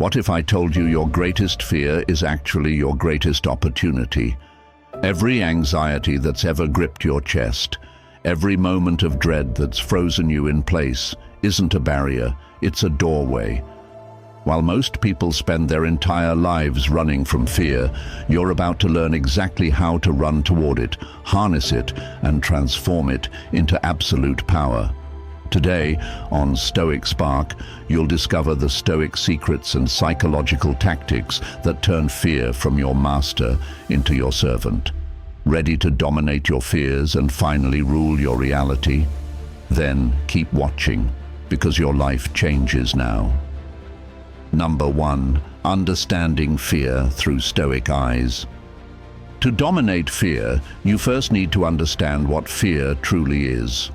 What if I told you your greatest fear is actually your greatest opportunity? Every anxiety that's ever gripped your chest, every moment of dread that's frozen you in place, isn't a barrier, it's a doorway. While most people spend their entire lives running from fear, you're about to learn exactly how to run toward it, harness it, and transform it into absolute power. Today, on Stoic Spark, you'll discover the Stoic secrets and psychological tactics that turn fear from your master into your servant. Ready to dominate your fears and finally rule your reality? Then keep watching, because your life changes now. Number 1. Understanding fear through Stoic eyes. To dominate fear, you first need to understand what fear truly is.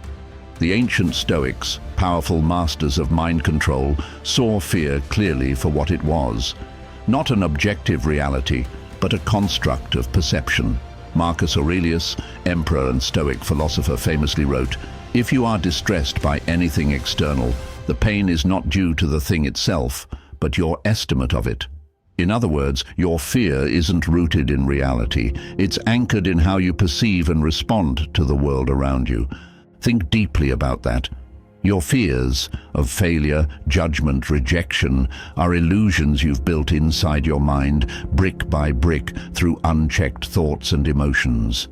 The ancient Stoics, powerful masters of mind control, saw fear clearly for what it was. Not an objective reality, but a construct of perception. Marcus Aurelius, emperor and Stoic philosopher, famously wrote, "If you are distressed by anything external, the pain is not due to the thing itself, but your estimate of it." In other words, your fear isn't rooted in reality. It's anchored in how you perceive and respond to the world around you. Think deeply about that. Your fears of failure, judgment, rejection are illusions you've built inside your mind, brick by brick, through unchecked thoughts and emotions.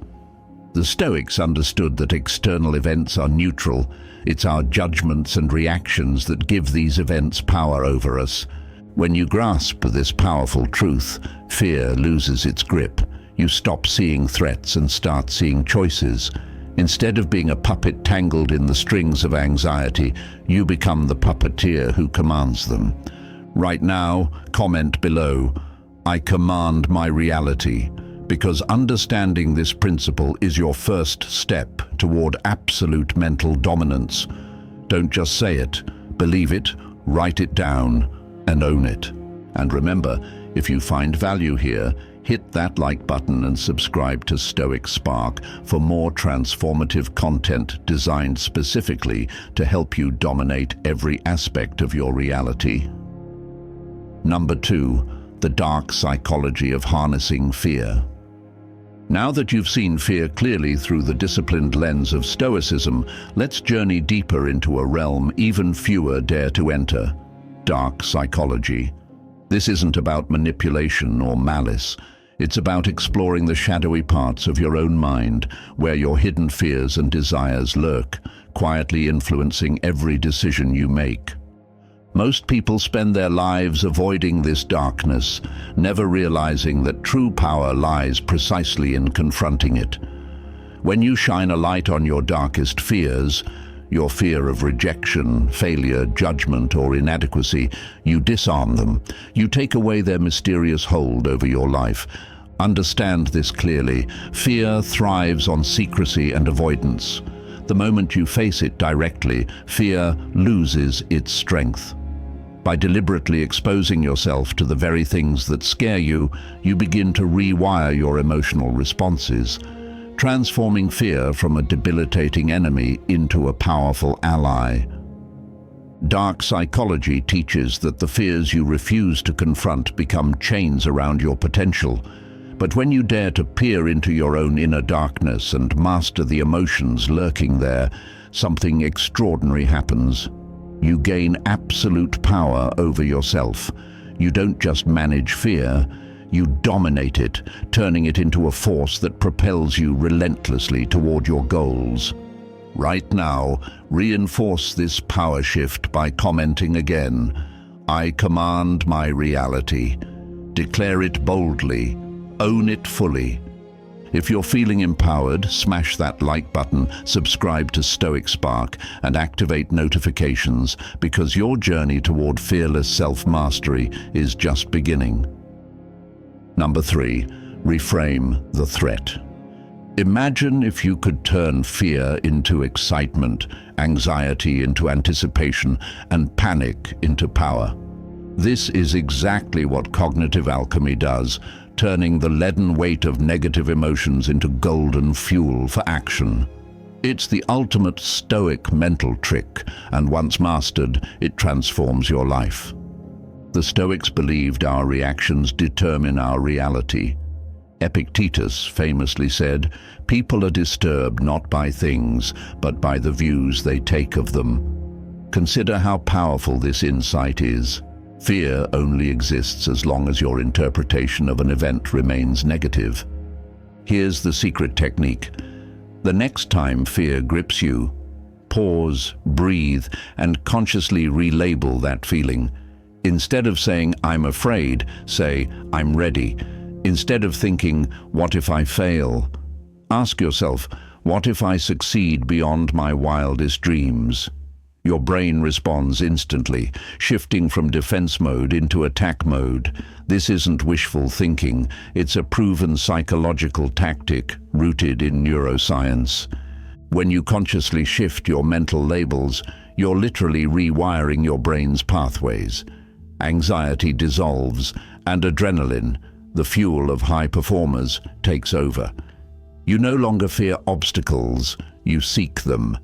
The Stoics understood that external events are neutral. It's our judgments and reactions that give these events power over us. When you grasp this powerful truth, fear loses its grip. You stop seeing threats and start seeing choices. Instead of being a puppet tangled in the strings of anxiety, you become the puppeteer who commands them. Right now, comment below, "I command my reality," because understanding this principle is your first step toward absolute mental dominance. Don't just say it, believe it, write it down, and own it. And remember, if you find value here, hit that like button and subscribe to Stoic Spark for more transformative content designed specifically to help you dominate every aspect of your reality. Number 2. The dark psychology of harnessing fear. Now that you've seen fear clearly through the disciplined lens of Stoicism, let's journey deeper into a realm even fewer dare to enter: dark psychology. This isn't about manipulation or malice. It's about exploring the shadowy parts of your own mind, where your hidden fears and desires lurk, quietly influencing every decision you make. Most people spend their lives avoiding this darkness, never realizing that true power lies precisely in confronting it. When you shine a light on your darkest fears, your fear of rejection, failure, judgment, or inadequacy, you disarm them. You take away their mysterious hold over your life. Understand this clearly. Fear thrives on secrecy and avoidance. The moment you face it directly, fear loses its strength. By deliberately exposing yourself to the very things that scare you, you begin to rewire your emotional responses, transforming fear from a debilitating enemy into a powerful ally. Dark psychology teaches that the fears you refuse to confront become chains around your potential. But when you dare to peer into your own inner darkness and master the emotions lurking there, something extraordinary happens. You gain absolute power over yourself. You don't just manage fear, you dominate it, turning it into a force that propels you relentlessly toward your goals. Right now, reinforce this power shift by commenting again, "I command my reality." Declare it boldly, own it fully. If you're feeling empowered, smash that like button, subscribe to Stoic Spark, and activate notifications, because your journey toward fearless self-mastery is just beginning. Number 3. Reframe the threat. Imagine if you could turn fear into excitement, anxiety into anticipation, and panic into power. This is exactly what cognitive alchemy does, turning the leaden weight of negative emotions into golden fuel for action. It's the ultimate Stoic mental trick, and once mastered, it transforms your life. The Stoics believed our reactions determine our reality. Epictetus famously said, "People are disturbed not by things, but by the views they take of them." Consider how powerful this insight is. Fear only exists as long as your interpretation of an event remains negative. Here's the secret technique. The next time fear grips you, pause, breathe, and consciously relabel that feeling. Instead of saying, "I'm afraid," say, "I'm ready." Instead of thinking, "What if I fail?" ask yourself, "What if I succeed beyond my wildest dreams?" Your brain responds instantly, shifting from defense mode into attack mode. This isn't wishful thinking, it's a proven psychological tactic rooted in neuroscience. When you consciously shift your mental labels, you're literally rewiring your brain's pathways. Anxiety dissolves, and adrenaline, the fuel of high performers, takes over. You no longer fear obstacles, you seek them.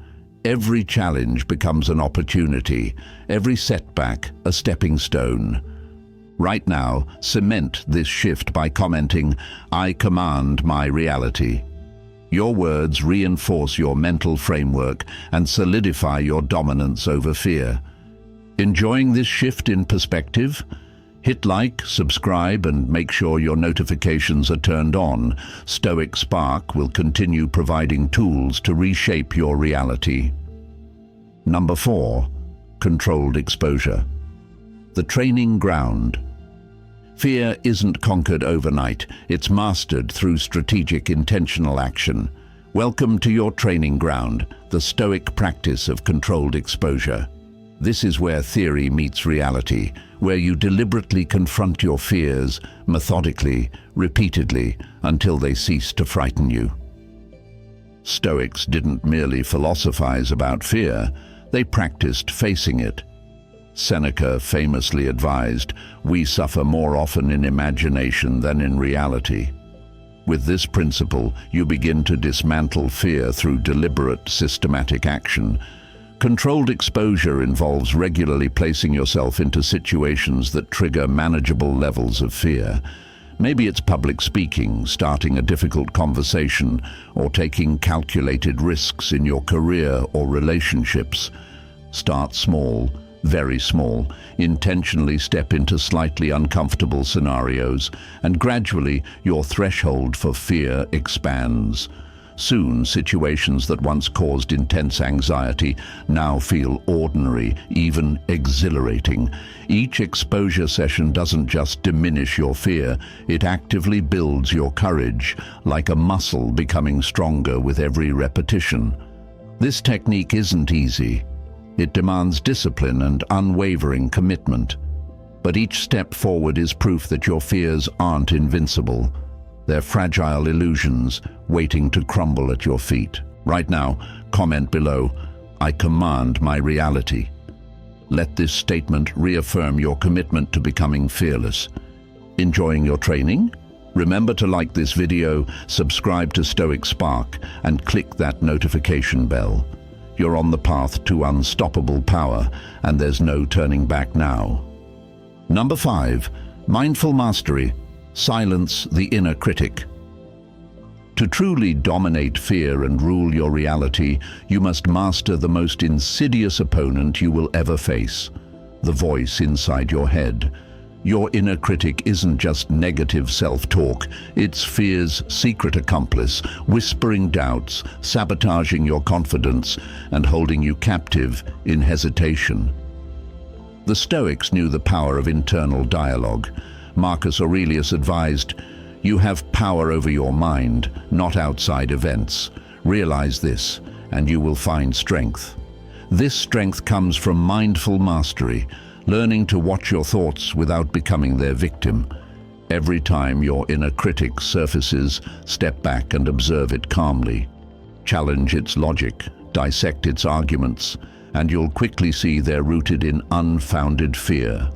Every challenge becomes an opportunity, every setback a stepping stone. Right now, cement this shift by commenting, "I command my reality." Your words reinforce your mental framework and solidify your dominance over fear. Enjoying this shift in perspective? Hit like, subscribe, and make sure your notifications are turned on. Stoic Spark will continue providing tools to reshape your reality. Number 4, controlled exposure. The training ground. Fear isn't conquered overnight, it's mastered through strategic, intentional action. Welcome to your training ground, the Stoic practice of controlled exposure. This is where theory meets reality, where you deliberately confront your fears, methodically, repeatedly, until they cease to frighten you. Stoics didn't merely philosophize about fear, they practiced facing it. Seneca famously advised, "We suffer more often in imagination than in reality." With this principle, you begin to dismantle fear through deliberate, systematic action. Controlled exposure involves regularly placing yourself into situations that trigger manageable levels of fear. Maybe it's public speaking, starting a difficult conversation, or taking calculated risks in your career or relationships. Start small, very small. Intentionally step into slightly uncomfortable scenarios, and gradually your threshold for fear expands. Soon, situations that once caused intense anxiety now feel ordinary, even exhilarating. Each exposure session doesn't just diminish your fear, it actively builds your courage, like a muscle becoming stronger with every repetition. This technique isn't easy. It demands discipline and unwavering commitment. But each step forward is proof that your fears aren't invincible. They're fragile illusions waiting to crumble at your feet. Right now, comment below, "I command my reality." Let this statement reaffirm your commitment to becoming fearless. Enjoying your training? Remember to like this video, subscribe to Stoic Spark, and click that notification bell. You're on the path to unstoppable power, and there's no turning back now. Number 5, mindful mastery. Silence the inner critic. To truly dominate fear and rule your reality, you must master the most insidious opponent you will ever face, the voice inside your head. Your inner critic isn't just negative self-talk, it's fear's secret accomplice, whispering doubts, sabotaging your confidence, and holding you captive in hesitation. The Stoics knew the power of internal dialogue. Marcus Aurelius advised, "You have power over your mind, not outside events. Realize this, and you will find strength." This strength comes from mindful mastery, learning to watch your thoughts without becoming their victim. Every time your inner critic surfaces, step back and observe it calmly. Challenge its logic, dissect its arguments, and you'll quickly see they're rooted in unfounded fear.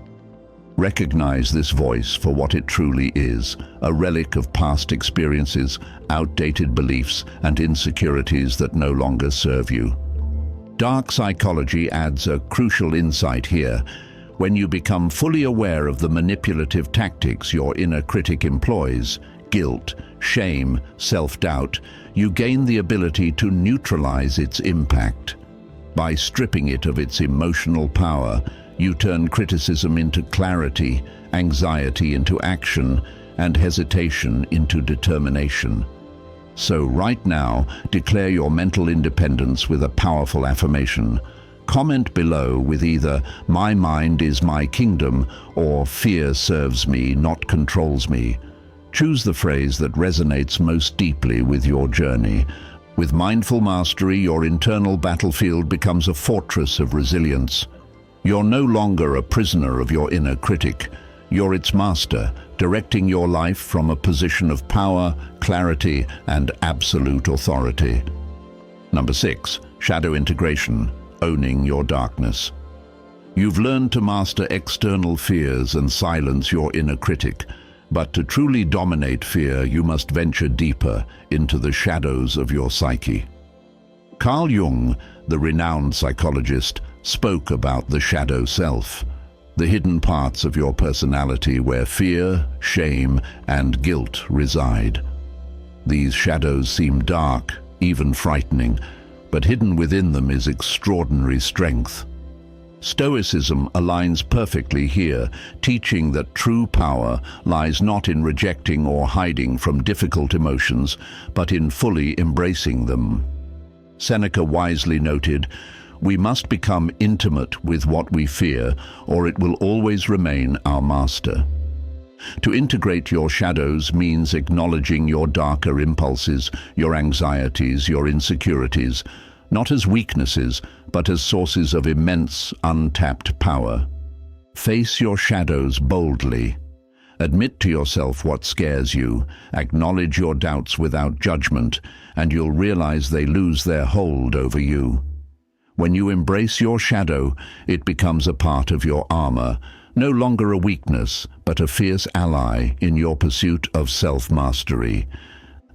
Recognize this voice for what it truly is, a relic of past experiences, outdated beliefs, and insecurities that no longer serve you. Dark psychology adds a crucial insight here. When you become fully aware of the manipulative tactics your inner critic employs, guilt, shame, self-doubt, you gain the ability to neutralize its impact. By stripping it of its emotional power, you turn criticism into clarity, anxiety into action, and hesitation into determination. So right now, declare your mental independence with a powerful affirmation. Comment below with either "My mind is my kingdom" or "Fear serves me, not controls me." Choose the phrase that resonates most deeply with your journey. With mindful mastery, your internal battlefield becomes a fortress of resilience. You're no longer a prisoner of your inner critic. You're its master, directing your life from a position of power, clarity, and absolute authority. Number 6. Shadow integration. Owning your darkness. You've learned to master external fears and silence your inner critic, but to truly dominate fear, you must venture deeper into the shadows of your psyche. Carl Jung, the renowned psychologist, spoke about the shadow self, the hidden parts of your personality where fear, shame, and guilt reside. These shadows seem dark, even frightening, but hidden within them is extraordinary strength. Stoicism aligns perfectly here, teaching that true power lies not in rejecting or hiding from difficult emotions, but in fully embracing them. Seneca wisely noted, "We must become intimate with what we fear, or it will always remain our master." To integrate your shadows means acknowledging your darker impulses, your anxieties, your insecurities, not as weaknesses, but as sources of immense, untapped power. Face your shadows boldly. Admit to yourself what scares you, acknowledge your doubts without judgment, and you'll realize they lose their hold over you. When you embrace your shadow, it becomes a part of your armor, no longer a weakness, but a fierce ally in your pursuit of self-mastery.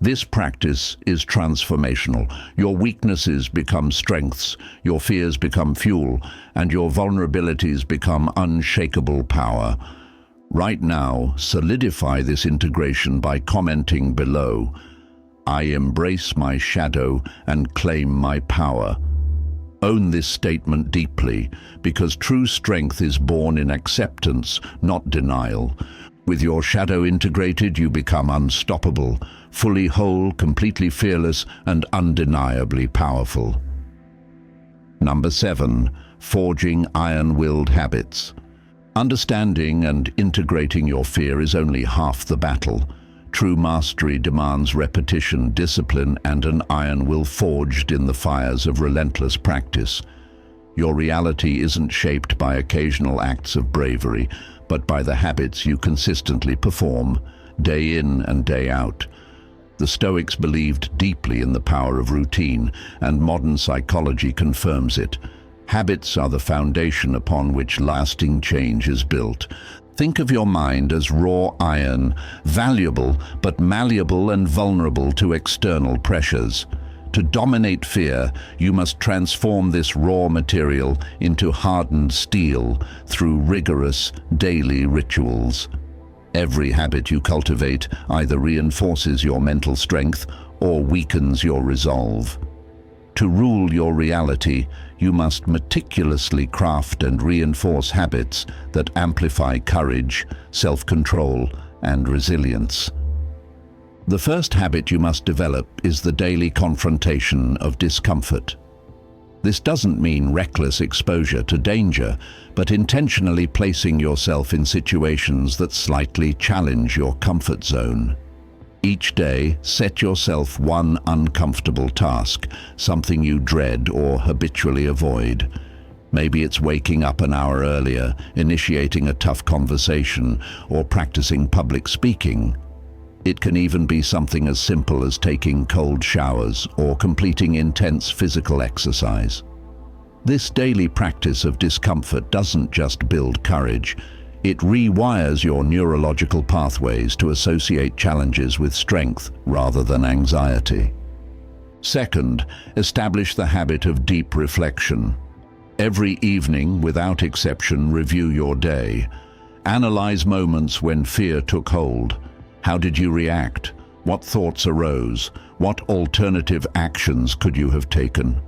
This practice is transformational. Your weaknesses become strengths, your fears become fuel, and your vulnerabilities become unshakable power. Right now, solidify this integration by commenting below, "I embrace my shadow and claim my power." Own this statement deeply, because true strength is born in acceptance, not denial. With your shadow integrated, you become unstoppable, fully whole, completely fearless, and undeniably powerful. Number 7. Forging iron-willed habits. Understanding and integrating your fear is only half the battle. True mastery demands repetition, discipline, and an iron will forged in the fires of relentless practice. Your reality isn't shaped by occasional acts of bravery, but by the habits you consistently perform, day in and day out. The Stoics believed deeply in the power of routine, and modern psychology confirms it. Habits are the foundation upon which lasting change is built. Think of your mind as raw iron, valuable but malleable and vulnerable to external pressures. To dominate fear, you must transform this raw material into hardened steel through rigorous, daily rituals. Every habit you cultivate either reinforces your mental strength or weakens your resolve. To rule your reality, you must meticulously craft and reinforce habits that amplify courage, self-control, and resilience. The first habit you must develop is the daily confrontation of discomfort. This doesn't mean reckless exposure to danger, but intentionally placing yourself in situations that slightly challenge your comfort zone. Each day, set yourself one uncomfortable task, something you dread or habitually avoid. Maybe it's waking up an hour earlier, initiating a tough conversation, or practicing public speaking. It can even be something as simple as taking cold showers or completing intense physical exercise. This daily practice of discomfort doesn't just build courage. It rewires your neurological pathways to associate challenges with strength rather than anxiety. Second, establish the habit of deep reflection. Every evening, without exception, review your day. Analyze moments when fear took hold. How did you react? What thoughts arose? What alternative actions could you have taken?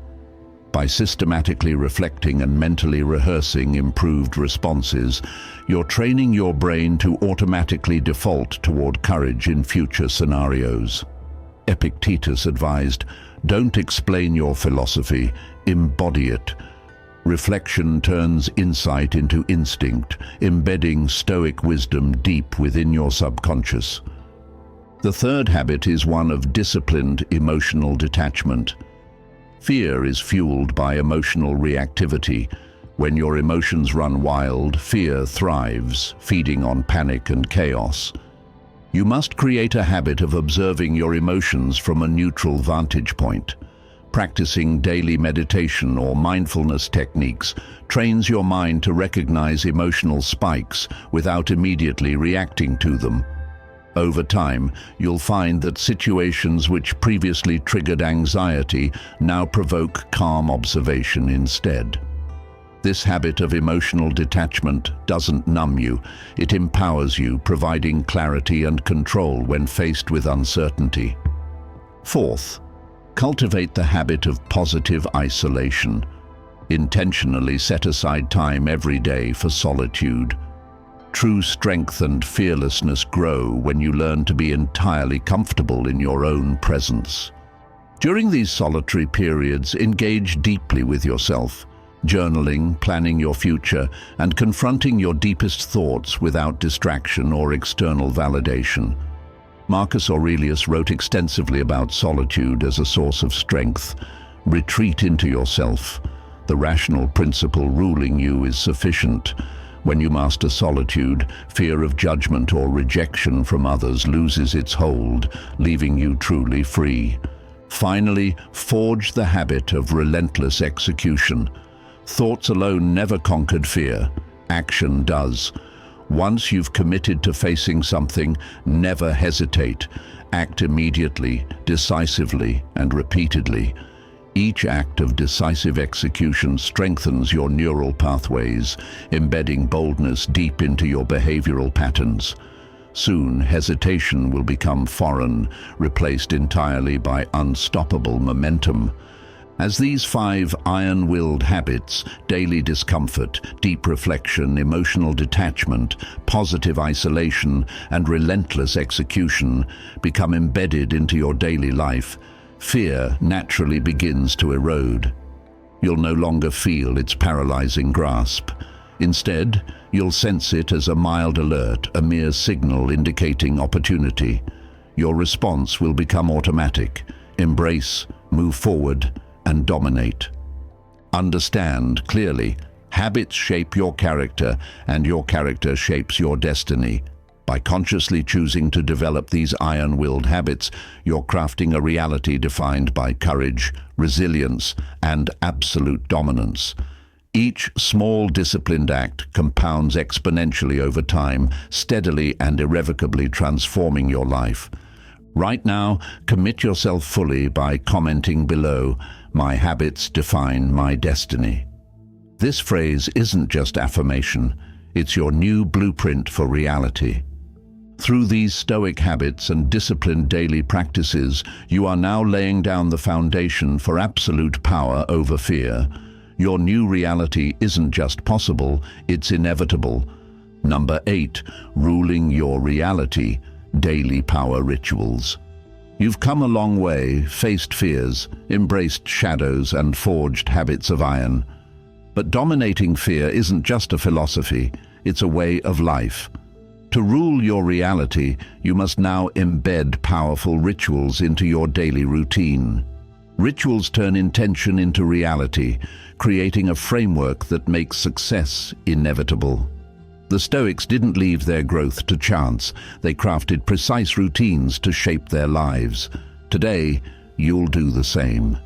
By systematically reflecting and mentally rehearsing improved responses, you're training your brain to automatically default toward courage in future scenarios. Epictetus advised, "Don't explain your philosophy, embody it." Reflection turns insight into instinct, embedding Stoic wisdom deep within your subconscious. The third habit is one of disciplined emotional detachment. Fear is fueled by emotional reactivity. When your emotions run wild, fear thrives, feeding on panic and chaos. You must create a habit of observing your emotions from a neutral vantage point. Practicing daily meditation or mindfulness techniques trains your mind to recognize emotional spikes without immediately reacting to them. Over time, you'll find that situations which previously triggered anxiety now provoke calm observation instead. This habit of emotional detachment doesn't numb you, it empowers you, providing clarity and control when faced with uncertainty. Fourth, cultivate the habit of positive isolation. Intentionally set aside time every day for solitude. True strength and fearlessness grow when you learn to be entirely comfortable in your own presence. During these solitary periods, engage deeply with yourself, journaling, planning your future, and confronting your deepest thoughts without distraction or external validation. Marcus Aurelius wrote extensively about solitude as a source of strength. Retreat into yourself. The rational principle ruling you is sufficient. When you master solitude, fear of judgment or rejection from others loses its hold, leaving you truly free. Finally, forge the habit of relentless execution. Thoughts alone never conquered fear. Action does. Once you've committed to facing something, never hesitate. Act immediately, decisively, and repeatedly. Each act of decisive execution strengthens your neural pathways, embedding boldness deep into your behavioral patterns. Soon, hesitation will become foreign, replaced entirely by unstoppable momentum. As these 5 iron-willed habits, daily discomfort, deep reflection, emotional detachment, positive isolation, and relentless execution, become embedded into your daily life, fear naturally begins to erode. You'll no longer feel its paralyzing grasp. Instead, you'll sense it as a mild alert, a mere signal indicating opportunity. Your response will become automatic. Embrace, move forward, and dominate. Understand clearly, habits shape your character, and your character shapes your destiny. By consciously choosing to develop these iron-willed habits, you're crafting a reality defined by courage, resilience, and absolute dominance. Each small disciplined act compounds exponentially over time, steadily and irrevocably transforming your life. Right now, commit yourself fully by commenting below, "My habits define my destiny." This phrase isn't just affirmation, it's your new blueprint for reality. Through these Stoic habits and disciplined daily practices, you are now laying down the foundation for absolute power over fear. Your new reality isn't just possible, it's inevitable. Number 8, ruling your reality, daily power rituals. You've come a long way, faced fears, embraced shadows, and forged habits of iron. But dominating fear isn't just a philosophy, it's a way of life. To rule your reality, you must now embed powerful rituals into your daily routine. Rituals turn intention into reality, creating a framework that makes success inevitable. The Stoics didn't leave their growth to chance. They crafted precise routines to shape their lives. Today, you'll do the same.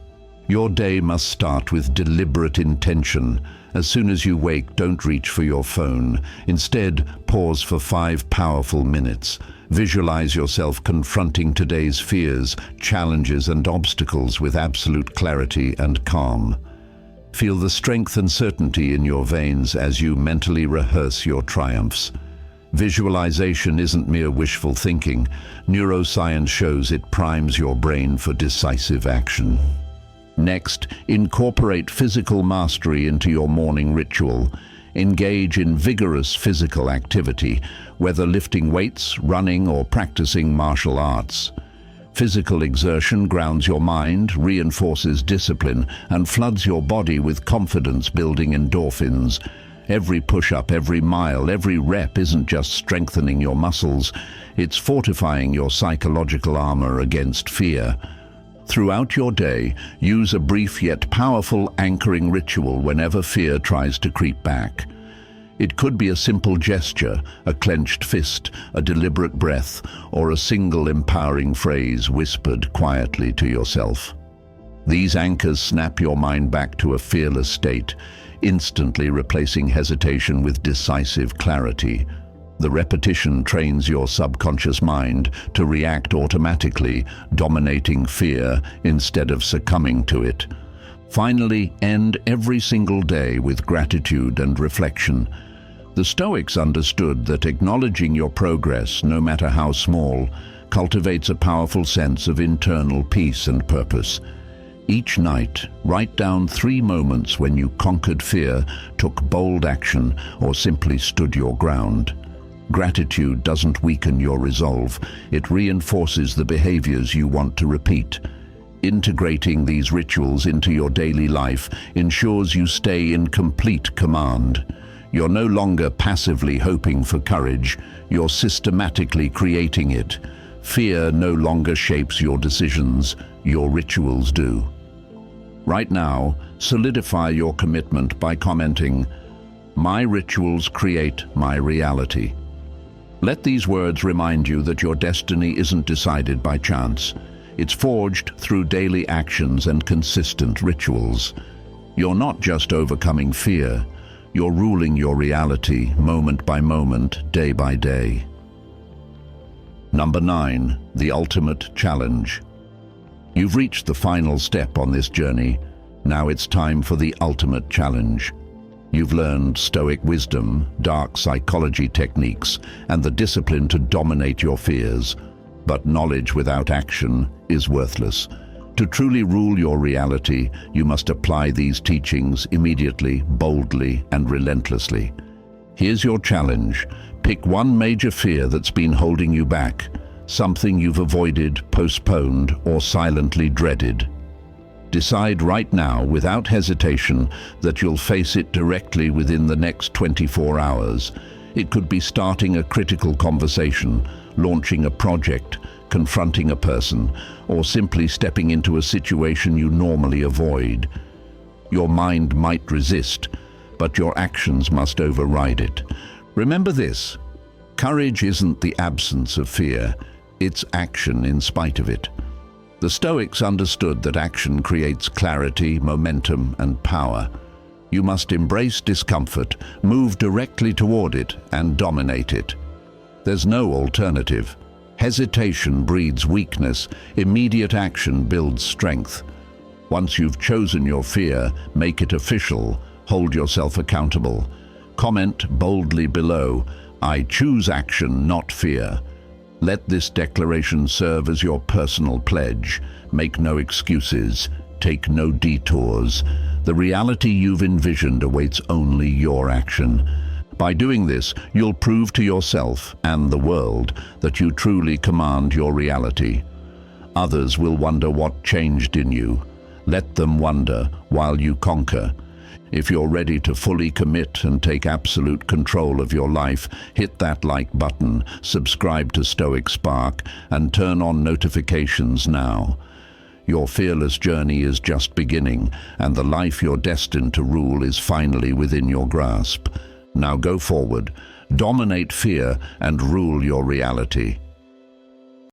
Your day must start with deliberate intention. As soon as you wake, don't reach for your phone. Instead, pause for 5 powerful minutes. Visualize yourself confronting today's fears, challenges, and obstacles with absolute clarity and calm. Feel the strength and certainty in your veins as you mentally rehearse your triumphs. Visualization isn't mere wishful thinking. Neuroscience shows it primes your brain for decisive action. Next, incorporate physical mastery into your morning ritual. Engage in vigorous physical activity, whether lifting weights, running, or practicing martial arts. Physical exertion grounds your mind, reinforces discipline, and floods your body with confidence-building endorphins. Every push-up, every mile, every rep isn't just strengthening your muscles, it's fortifying your psychological armor against fear. Throughout your day, use a brief yet powerful anchoring ritual whenever fear tries to creep back. It could be a simple gesture, a clenched fist, a deliberate breath, or a single empowering phrase whispered quietly to yourself. These anchors snap your mind back to a fearless state, instantly replacing hesitation with decisive clarity. The repetition trains your subconscious mind to react automatically, dominating fear instead of succumbing to it. Finally, end every single day with gratitude and reflection. The Stoics understood that acknowledging your progress, no matter how small, cultivates a powerful sense of internal peace and purpose. Each night, write down 3 moments when you conquered fear, took bold action, or simply stood your ground. Gratitude doesn't weaken your resolve, it reinforces the behaviors you want to repeat. Integrating these rituals into your daily life ensures you stay in complete command. You're no longer passively hoping for courage, you're systematically creating it. Fear no longer shapes your decisions, your rituals do. Right now, solidify your commitment by commenting, "My rituals create my reality." Let these words remind you that your destiny isn't decided by chance. It's forged through daily actions and consistent rituals. You're not just overcoming fear, you're ruling your reality moment by moment, day by day. Number 9, the ultimate challenge. You've reached the final step on this journey. Now it's time for the ultimate challenge. You've learned Stoic wisdom, dark psychology techniques, and the discipline to dominate your fears. But knowledge without action is worthless. To truly rule your reality, you must apply these teachings immediately, boldly, and relentlessly. Here's your challenge. Pick one major fear that's been holding you back, something you've avoided, postponed, or silently dreaded. Decide right now, without hesitation, that you'll face it directly within the next 24 hours. It could be starting a critical conversation, launching a project, confronting a person, or simply stepping into a situation you normally avoid. Your mind might resist, but your actions must override it. Remember this: courage isn't the absence of fear, it's action in spite of it. The Stoics understood that action creates clarity, momentum, and power. You must embrace discomfort, move directly toward it, and dominate it. There's no alternative. Hesitation breeds weakness, immediate action builds strength. Once you've chosen your fear, make it official, hold yourself accountable. Comment boldly below, "I choose action, not fear." Let this declaration serve as your personal pledge. Make no excuses, take no detours. The reality you've envisioned awaits only your action. By doing this, you'll prove to yourself and the world that you truly command your reality. Others will wonder what changed in you. Let them wonder while you conquer. If you're ready to fully commit and take absolute control of your life, hit that like button, subscribe to Stoic Spark, and turn on notifications now. Your fearless journey is just beginning, and the life you're destined to rule is finally within your grasp. Now go forward, dominate fear, and rule your reality.